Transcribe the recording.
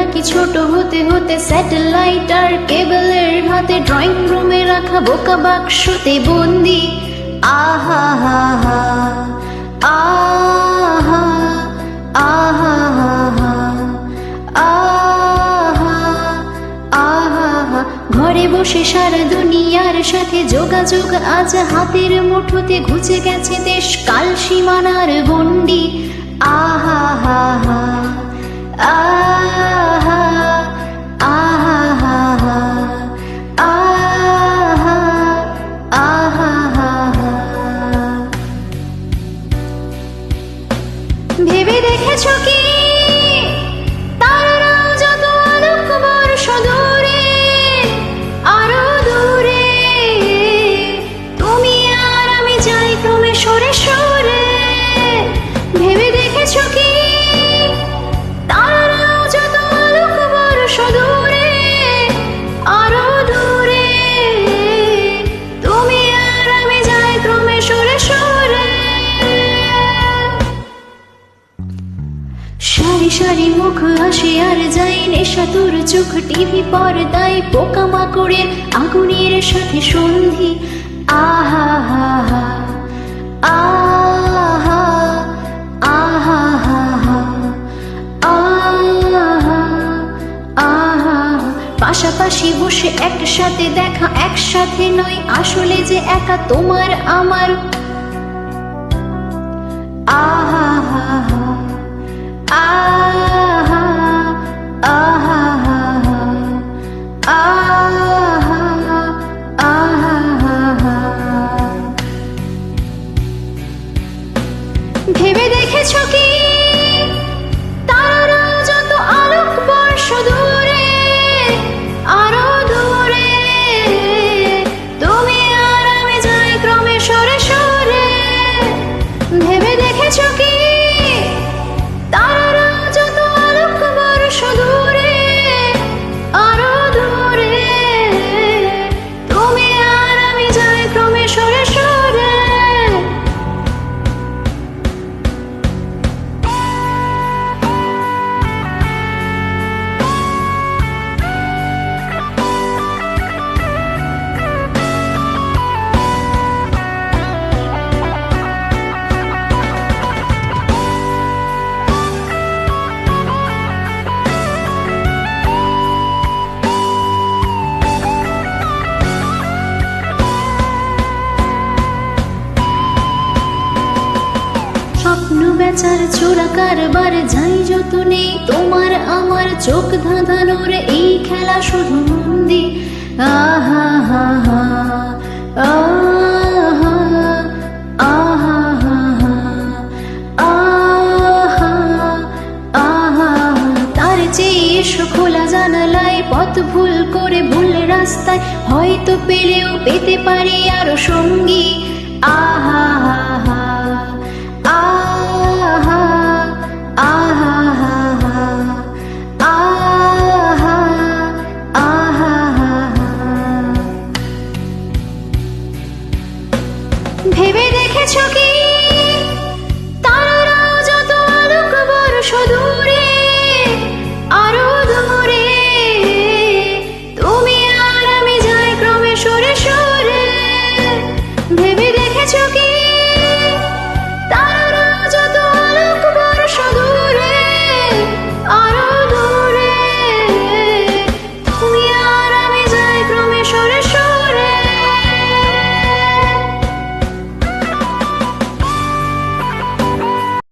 নাকি ছোট হতে হতে স্যাটেলাইট আর কেবলের হাতে ড্রয়িং রুমে রাখা বোকা বাক্সতে বন্দি। আহা হা হা আহা আহা আহা আহা। ঘরে বসে সারা দুনিয়ার সাথে যোগাযোগ আজ হাতের মুঠোতে, ঘুচে গেছে দেশ কাল সীমানার গণ্ডি। আহা হা হা আহা আহা আহা আহা। ভেবে দেখেছো কি তারারাও যত আলোক বর্ষ দূরে, আরো দূরে, তুমি আর আমি যাই ক্রমে সরে সরে। ভেবে দেখেছো কি তারারাও যত আলোক বর্ষ দূরে, আরো দূরে, তুমি আর আমি যাই ক্রমে সরে সরে। সারি সারি মুখ হাসি আর যাই নেশা তোর চোখ টিভি পর্দায় পোকামাকড়ের আগুনের সাথে সন্ধি। আহা হা হা আহা আহা আহা আহা। পাশাপাশি বসে একসাথে দেখা, একসাথে নয় আসলে যে একা তোমার আমার। আহা হা হা আহা আহা আহা আহা। ভেবে দেখেছো কি তারা যত আলোক বর্ষ দূরে, আরো দূরে, তুমি আর আমি যাই ক্রমে সরে সরে। ভেবে দেখেছো কি তারা যত আলোক বর্ষ দূরে, আরো দূরে, তুমি আর আমি যাই ক্রমে সরে সরে। স্বপ্ন বেচার চোরা কারবার যাই যত নেই, তোমার আমার চোখ ধাঁধানোর এই খেলা শুধু মন্দি। আহা হা হা আহা আহা আহা আহা। তার চেয়ে এসো খোলা জানালায়, পথ ভুল করে ভুল রাস্তায়, হয়তো পেলেও পেতে পারি আরো সঙ্গী। আহা হা হা